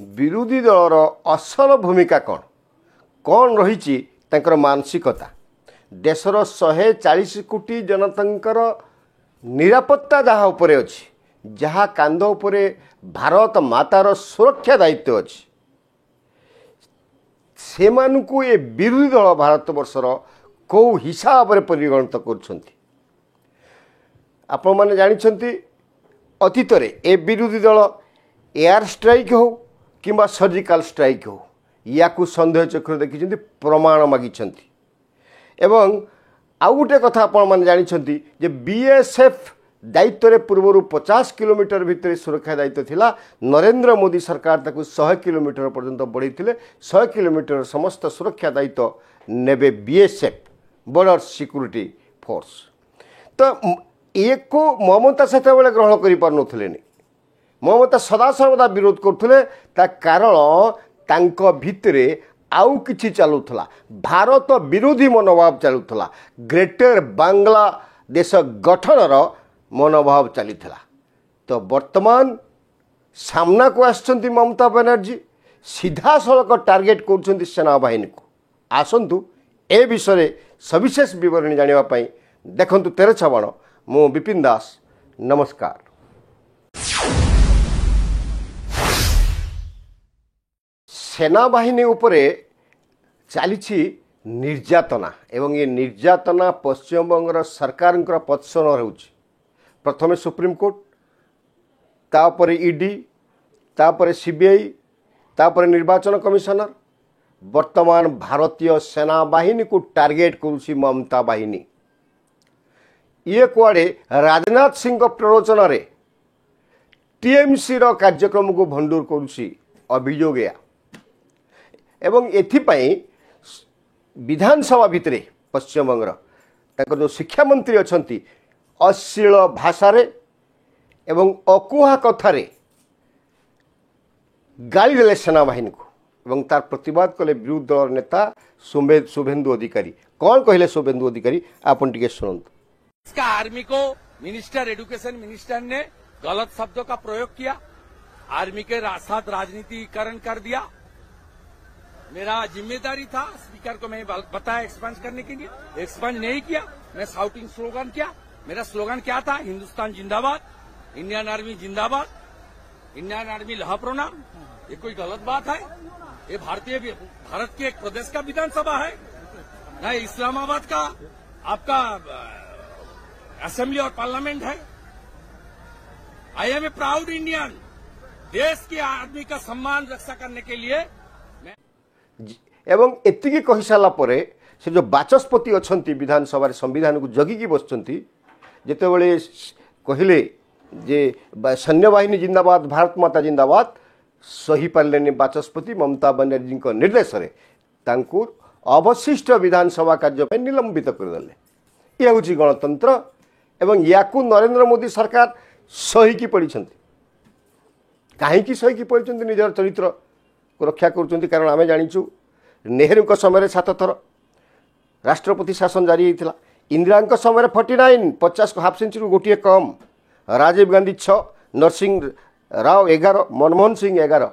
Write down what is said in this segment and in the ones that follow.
विरोधी दलर असल भूमिका कौन रही मानसिकता देशर 140 कोटी जनतांकर निरापत्ता जहाँ उपरे अछि जहाँ कांध उपरे भारत मातार सुरक्षा दायित्व अछि से मानकु ए विरोधी दल भारत वर्षर कौ हिसाब रे परिगणित करछंती आपण माने जानिछंती अतीत रे ए विरोधी दल एयर स्ट्राइक हो किंबा सर्जिकल स्ट्राइक हो याकू संदेह चक्र देखिछंती प्रमाण मागिछंती एवं आउ गोटे कथा आपण माने जानिछंती जे बीएसएफ दायित्व रे पूर्व 50 किलोमीटर भितर सुरक्षा दायित्व थिला नरेंद्र मोदी सरकार ताकू 100 किलोमीटर पर्यंत बढ़ाई 100 किलोमीटर समस्त सुरक्षा दायित्व नेबे बीएसएफ बॉर्डर सिक्योरिटी फोर्स तो एक ममता से ग्रहण कर पार नथिले ममता सदा सर्वदा विरोध करथुले ता कारण तांको भितरे आउ किछि चलुथला भारत विरोधी मनोभाव चलुथला ग्रेटर बांग्लादेश गठनर मनोभाव चलीथिला तो वर्तमान सामना को आछंती ममता बनर्जी सीधा सड़क टार्गेट कर सेना बाहिनी को आसंतु ए विषय सविशेष विवरणी जानिबा पई देखंतु 13 छबाण मु विपिन दास नमस्कार। सेना बाहिनी उपरे चली निर्यातना एवं ये निर्यातना पश्चिम बंगर सरकार पदसन रोचे प्रथमे सुप्रीमकोर्ट तापर ईडी तापर सीबीआई तापर निर्वाचन कमिशनर वर्तमान भारतीय सेना बाहिनी को टार्गेट करुछि ममता बाहिनी ये कुआडे राजनाथ सिंह प्ररोचन रे टीएमसी रो कार्यक्रम को भंडूर करुछि अभियोग एवं एथिपाई विधानसभा भितरे पश्चिम बंगर ताकर जो शिक्षा मंत्री अछंती अश्लील भाषा रे एवं अकुहा कथारे गाली देले सेना बाहिनी को एवं तार प्रतिवाद कले विरोधी दल नेता शुभेंदु अधिकारी कौन कहले शुभेंदु अधिकारी आपन टिके सुनंतु। इसका आर्मी को मिनिस्टर एजुकेशन मिनिस्टर ने गलत शब्दों का प्रयोग किया आर्मी के साथ राजनीतिकरण कर दिया। मेरा जिम्मेदारी था स्पीकर को मैं बताया एक्सपंज करने के लिए एक्सपंज नहीं किया मैं शाउटिंग स्लोगन किया। मेरा स्लोगन क्या था हिंदुस्तान जिंदाबाद इंडियन आर्मी जिंदाबाद इंडियन आर्मी लहा प्रोनाम। ये कोई गलत बात है? ये भारत के एक प्रदेश का विधानसभा है ना इस्लामाबाद का आपका असेंबली और पार्लियामेंट है। I am a proud Indian देश के आदमी का सम्मान रक्षा करने के लिए एवं एतिकी कही सारा परे से जो बाचस्पति अछंती विधानसभा संविधान को जगिकी बसचंती जेतेबेले कहले जे सैन्य बाहिनी जिंदाबाद भारत माता जिंदाबाद सही पार्लेनी बाचस्पति ममता बनर्जी निर्देश रे तांकु अवशिष्ट विधानसभा कार्य पे निलंबित करदेले। यह हूँ गणतंत्र एवं याकू नरेंद्र मोदी सरकार सही की पड़ी कहीं सही की पड़ी निजर चरित्र को रक्षा कर कारण आम जाचु नेहरू समय 7 थर राष्ट्रपति शासन जारी होता इंदिरा समय 49 50 हाफ सेंचुरी गोटे कम राजीव गांधी 6 नरसिंह राव 11 मनमोहन सिंह 11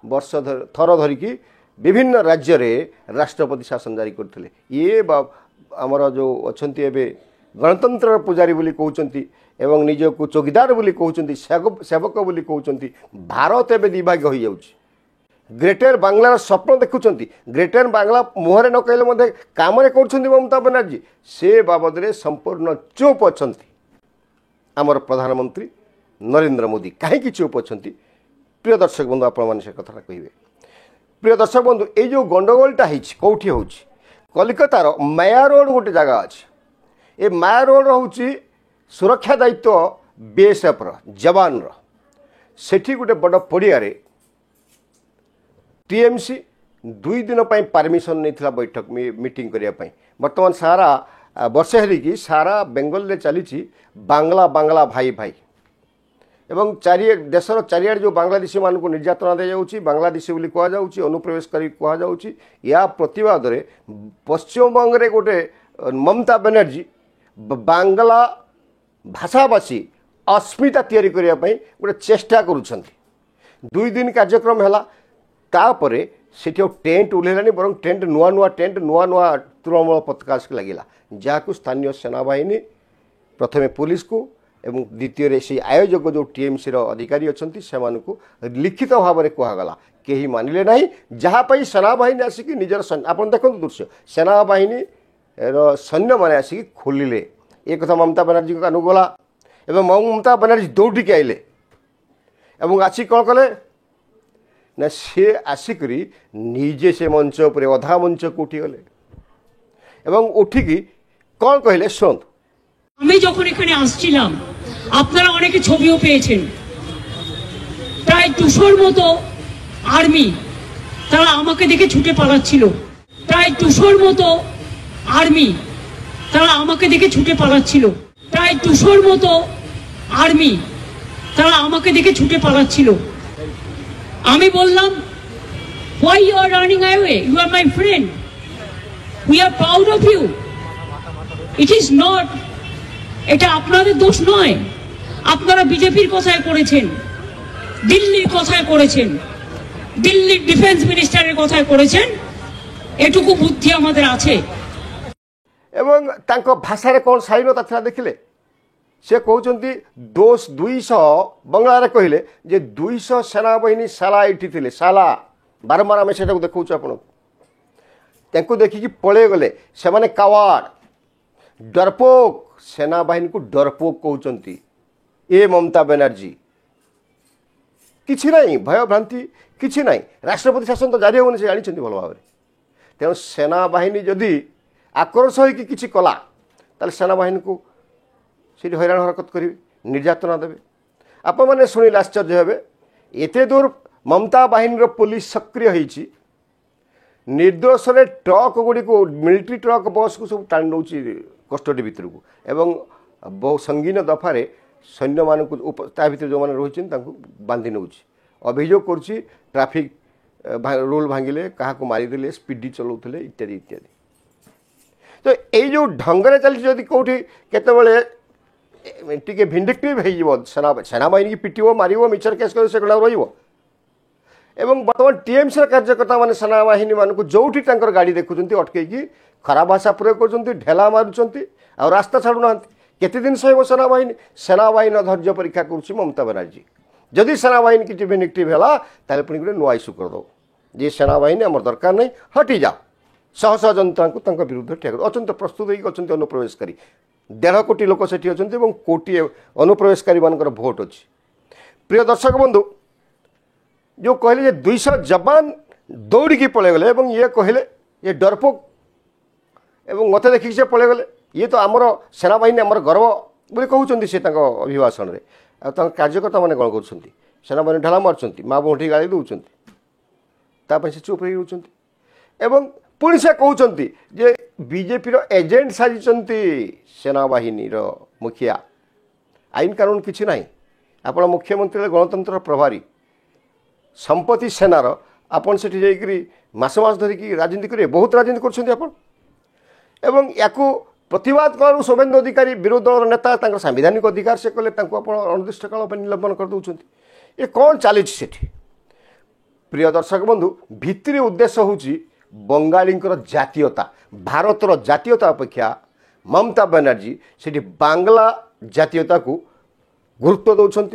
वर्ष थर धरिकी विभिन्न राज्य रे राष्ट्रपति शासन जारी करते ये आमर जो अच्छा गणतंत्र पुजारी बोली कहते एवं निजको चौकीदार बोली कहते सेवक बोली कहते भारत एवं दिभाग हो जाऊँगी ग्रेटर बांग्लार स्वप्न देखुं ग्रेटर बांग्ला मुहरे न कहले काम कर ममता बनर्जी से बाबद में संपूर्ण चुप अच्छा आमर प्रधानमंत्री नरेंद्र मोदी कहीं चुप अच्छा। प्रिय दर्शक बंधु आपण से कथा कहे प्रिय दर्शक बंधु ये जो गंडगोलटा कौटी हो कलिकतार माया रोड गोटे जगह अच्छे ये माया रोड हूँ सुरक्षा दायित्व बीएसएफ जवान सेठी गोटे बड़ पड़िया टीएमसी 2 दिन परमिशन नहीं बैठक मीटिंग करने बर्तमान सारा वर्षे हरिकी सारा बेंगल रे चली बांग्ला बांग्ला भाई भाई एवं देशर चारिआडे जो बांग्लादेशी मान को निर्यातना दी जाऊँगी बांग्लादेशी बोली कहुच्छी अनुप्रवेशकारी कहुच्छी या प्रतिवाद में पश्चिमबंग रे गोटे ममता बनर्जी बांग्ला भाषाभाषी अस्मिता तैयारी करने गोटे चेष्टा करुछंती दुई दिन कार्यक्रम है तापर सेठी टेंट ओह्लैलानी बरं टेंट नुआ नुआ टेंट नुआ नुआ तृणमूल पताका लगिला जहाँ स्थानीय सेनाबाहिनी प्रथमे पुलिस को एवं द्वितीय से आयोजक जो टीएमसी अधिकारी अच्छा से लिखित भाव में कहगला कहीं मानिले ना जहाँपाई सेनाबाहिनी आसिक निजर आप देखो दृश्य सेनाबाहिनी सैन्य मैंने आसिक खोलिले एक कथा ममता बनर्जी कानू गला एवं ममता बनर्जी दौड़ी के आइले एवं आसिक कौन कले ना सी आसिक निजे से मंच पर अधा मंच को उठी गले एवं उठिकी कौन कहले शुणु আমি যখন এখানে আসছিলাম আপনারা অনেকে ছবিও পেয়েছেন প্রায় 200 মতো আর্মি তারা আমাকে দেখে ছুটে পালাচ্ছিল প্রায় 200 মতো আর্মি তারা আমাকে দেখে ছুটে পালাচ্ছিল প্রায় 200 মতো আর্মি তারা আমাকে দেখে ছুটে পালাচ্ছিল আমি বললাম why you are running away you are my friend we are proud of you it is not এটা আপনাদের দোষ নয় আপনারা বিজেপির কথায় করেছেন দিল্লির কথায় করেছেন দিল্লির ডিফেন্স মিনিস্টারের কথায় করেছেন এটুকু বুদ্ধি আমাদের আছে এবং তাଙ୍କ ভাষাରେ কোন শালীনতা ଥିଲା ଦେଖିଲେ से कहते दोष 200 बंगलार कहले जे 200 सेनाबाहिनी साला एठी थिले साला बारंबार आम से देखा आपको देखिकी पलि गले से माने कावाड़ डरपोक सेनाबाहिनी को डरपोक कहते ए ममता बनर्जी किसी ना भय भ्रांति किसी ना राष्ट्रपति शासन तो जारी होनी से जानी भल भाव तेणु सेनाबाहिनी जदि आक्रोश हो कि कला ताले सेनाबाहिनी को सीट हैरान हरकत करेंगे निर्यातना देवे आप मैंने शुणिले आश्चर्य हे एत दूर ममता बाहिनी पुलिस सक्रिय होती निर्दोष ट्रक गुड़ी को मिलिट्री ट्रक बस को सब टाणी नौ कस्टडी भितर को एवं बहु संगीन दफार सैन्य मान भर जो मैंने रही बांधि नौ अभियोग करुच्ची ट्राफिक रूल भांगिले क्या मारिदे स्पीड चलाऊे इत्यादि इत्यादि तो ये जो ढंगे चलती कौटी केतबले टी भिंडिक्टिव हो सेनाबाहिनी की पिटो मार मिचर केस कर एवं बर्तमान टीएमसी कार्यकर्ता मैंने सेनाबाहिनी मान को जोटी गाड़ी देखुं अटकई खराब भाषा प्रयोग कर ढेला मारुंट आ रास्ता छाड़ूना केते दिन सहब सेनाबाहिनी सेनाबाहिनी धैर्य परीक्षा करुच्ची ममता बनर्जी जदि सेनाबाहिनी किसी भिंडिक्टिव है पुणी गोटे नुआ इस्यू करद जे सेनाबाहिनी आम दरकार नहीं हटि जाओ शह शह जनता को विरुद्ध ठिया अच्छा प्रस्तुत होती अनुप्रवेशकारी 1.5 कोटी लोक से कोटी अनुप्रवेशकारी मान भोट अच्छी प्रिय दर्शक बंधु जो कहले 200 जवान दौड़ी पलि गले ये कहले ये डरपोक एवं मत देखिक से पलि गले ये तो आमर सेनाबाहिनी आमर गर्व बोली कहते से अभिभाषण में कार्यकर्ता मैंने कौन कर सेनाबाहिनी ढाला मार्च माँ बोठी गाड़ी दौरान से चुप रही पुणी से कहते जे बीजेपी एजेंट साजिंट सेनाबाहिनी मुखिया आईन कानून किसी ना आप मुख्यमंत्री गणतंत्र प्रभारी संपत्ति सेनार आपन से मस मस धरिकी राजनीति करेंगे बहुत राजनीति कर प्रतिवाद कलु शुभेन्दु अधिकारी विरोधी दल नेता संवैधानिक अधिकार से कले अनिर्दिष्ट काल निलंबन कर दौरान ये कौन चली प्रिय दर्शक बंधु भित्री उद्देश्य हूँ बंगाली जातीयता भारतर जातीयता अपेक्षा ममता बनर्जी से बांग्ला जातीयता को गुरुत्व दौरान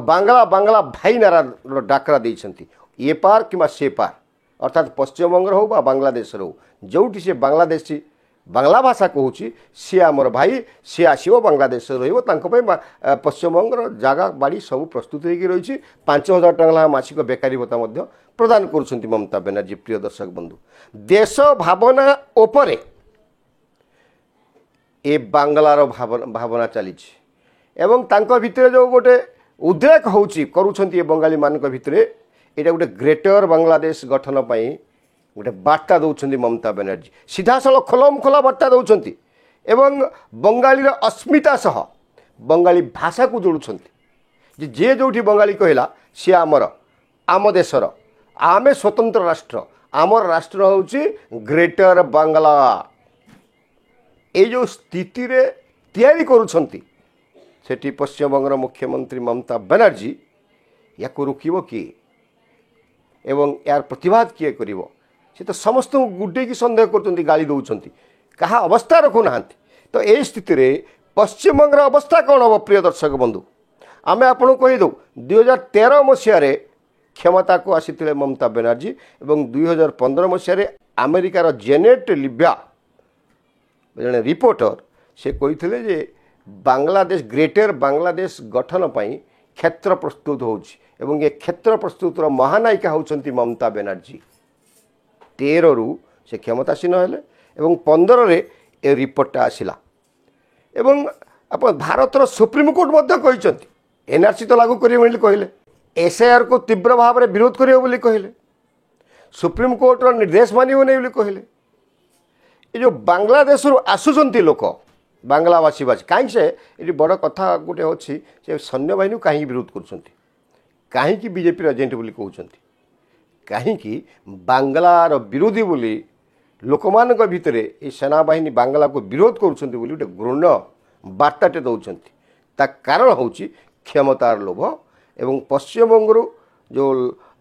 बांग्ला बांग्ला भाई नारा डाकरा देते ये पार कि से पार अर्थात पश्चिमबंग हो बांग्लादेश हो जोटी से बांग्लादेशी बांग्ला भाषा कहूँ सी आमर भाई सी आसो बांग्लादेश पश्चिमबंग जगह बाड़ी सब प्रस्तुत हो रही 5,000 टଙ୍କା मासिक बेकारी भत्ता प्रदान कर ममता बनर्जी प्रिय दर्शक बंधु देश भावना ओपरे ए बांग्लार भावना चली भितर जो गोटे उद्रेक होची बंगाली मान भितर यहाँ गोटे ग्रेटर बांग्लादेश गठन पाई गोटे बार्ता दौरान ममता बनर्जी सीधासल खोलम खोला बार्ता दौरान एवं बंगाली अस्मिता सह बंगाली भाषा को जोड़ुंट जे जो बंगाली कहला सी आमर आम देशर आमे स्वतंत्र राष्ट्र आमर राष्ट्र हूँ ग्रेटर बांग्ला ये जो स्थिति रे तैयारी करुछंती सेठी पश्चिमबंग मुख्यमंत्री ममता बनर्जी या रोकब किए এবং यार प्रतिवाद किए करिवो से तो समस्त गुड्डे की संदेह करछन्ती गाली दउछन्ती कहा अवस्था रखु नाहंती तो ए स्थिति रे पश्चिम बंगर अवस्था कौन हम प्रिय दर्शक बंधु आमे आपन कहि दउ 2013 मसिया रे क्षमता को आसीथिले ममता बनर्जी एवं 2015 मसिया रे अमेरिकार जेनेट लिब्या जने रिपोर्टर से कही जे बांग्लादेश ग्रेटर बांग्लादेश गठन पाई क्षेत्र प्रस्तुत होउछि एवं ये क्षेत्र प्रस्तुतर महानायिका होउछन्ती ममता बनर्जी 13 रु से क्षमतासीन हेले एवं 15 रे ए रिपोर्टटा आसिला एवं आप भारतर सुप्रीम कोर्ट मध्य कहिसन्ती एनआरसी तो लागू करिवे बोली कहले एसआईआर को तीव्र भाव में विरोध करिवे बोली कहले सुप्रीम कोर्ट रो निर्देश मानिबो नै बोली कहले ये जो बांग्लादेश आसुचंती लोक बांग्लावासी बासी कहीं से ये बड़ कथा गोटे अच्छी से सैन्य बाहिनी कहीं विरोध करुँच कहीं बीजेपी एजेंट बोली कहते कहीं बांग्लार विरोधी बोली लोक मान भितर ये सेना बाहिनी बांग्ला को विरोध करुँच गोटे घृण बार्ताटे दौरान ता कारण हूँ क्षमतार लोभ एवं पश्चिमबंग जो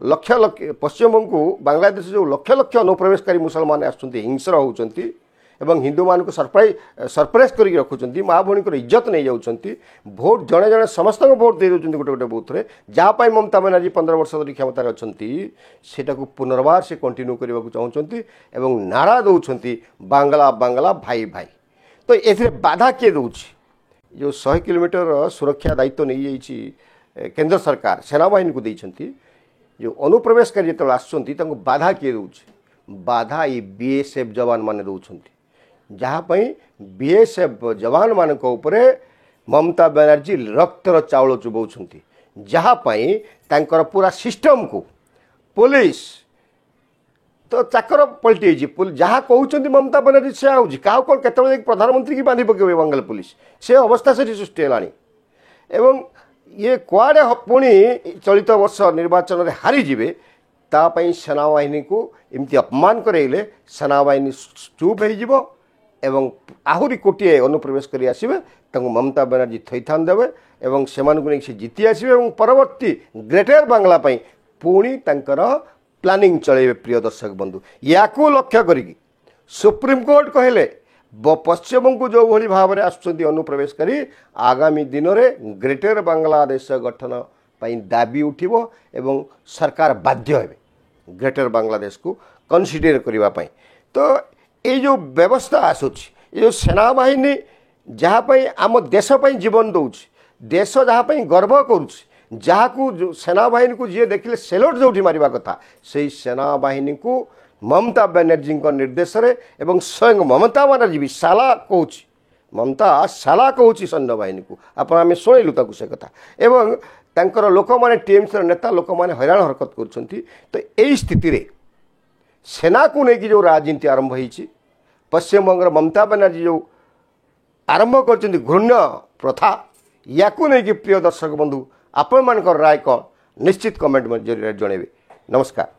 लक्ष लक्ष पश्चिमबंग को बांग्लादेश जो लक्ष लक्ष अनुप्रवेशकारी मुसलमान आसुँच हिंसर होती एवं हिंदू मान को सरप्राइज करके रखुंट माँ भौणी को इज्जत नहीं जाऊँगी भोट जड़े जड़े समस्त भोट दे दूसरी गोटे गोटे बूथ में जहाँपाई ममता बनर्जी 15 वर्ष धरी क्षमतार अच्छा सेटा को पुनर्बार से कंटिन्यू करने को चाहते एवं नारा दौरान बांग्ला बांग्ला भाई भाई तो ए बाधा किए दौर जो 100 किलोमीटर सुरक्षा दायित्व नहीं जाइए केंद्र सरकार सेनाबाहिनी को देती जो अनुप्रवेशकारी जो आसुँच बाधा किए दौर बाधा ये बीएसएफ जवान मान दौरान जहाँपाई बीएसएफ जवान मान ममता बनर्जी रक्तर चाउल चुबाउछन्ति जहाँपाई तांकर पूरा सिस्टम को पुलिस तो चाकर पलटि जहाँ कहते ममता बनर्जी से आउँ क्या कौन केत प्रधानमंत्री की बांधि पकेबे बंगाल पुलिस से अवस्था से सृष्टि है एवं ये कुआड़े पुणी चलित वर्ष निर्वाचन में हारीजे तापाई सेनाबाहिनी को एमती अपमान करेले सेनाबाहिनी चुप हो एवं आहुरी कोटिए अनुप्रवेश कर आसवे ममता बनर्जी थैथान देवे एवं से जीति आसवे और परवर्ती ग्रेटर बांग्ला पुणी तांकर प्लानिंग चलेबे प्रिय दर्शक बंधु या लक्ष्य करी सुप्रीम कोर्ट कहले पश्चिमबंग को जो भली भाव में आसुँच अनुप्रवेशकारी आगामी दिन में ग्रेटर बांग्लादेश गठन दाबी उठिबो एवं सरकार बाध्य हेबे ग्रेटर बांग्लादेश को कन्सिडर करने तो ये जो व्यवस्था आसूची ये जो सेनाबाहिनी जहाँपाई आम देशपाई जीवन दौर देश जहाँपाई गर्व करुच्छ जहाँ को सेनाबाहिनी को जी देखिले सेलोट जो मारिबा कथा से सेनाबाहिनी को ममता बनर्जी निर्देश एवं स्वयं ममता बनर्जी भी साला कहूँ ममता साला कहूँ सैन्यबाहिनी को आप आम शुणिलु ताकू से कथा एवं तांकर लोक माने टीएमसी नेता लोक माने हैरान हरकत करुछन्ति तो यही स्थिति रे सेना को लेकिन जो राजनीति आरंभ होती पश्चिमबंग ममता बनर्जी जो आरंभ कर घृण्य प्रथा या प्रिय दर्शक बंधु आपण मान राय कौन निश्चित कमेंट जरिए जनइबे। नमस्कार।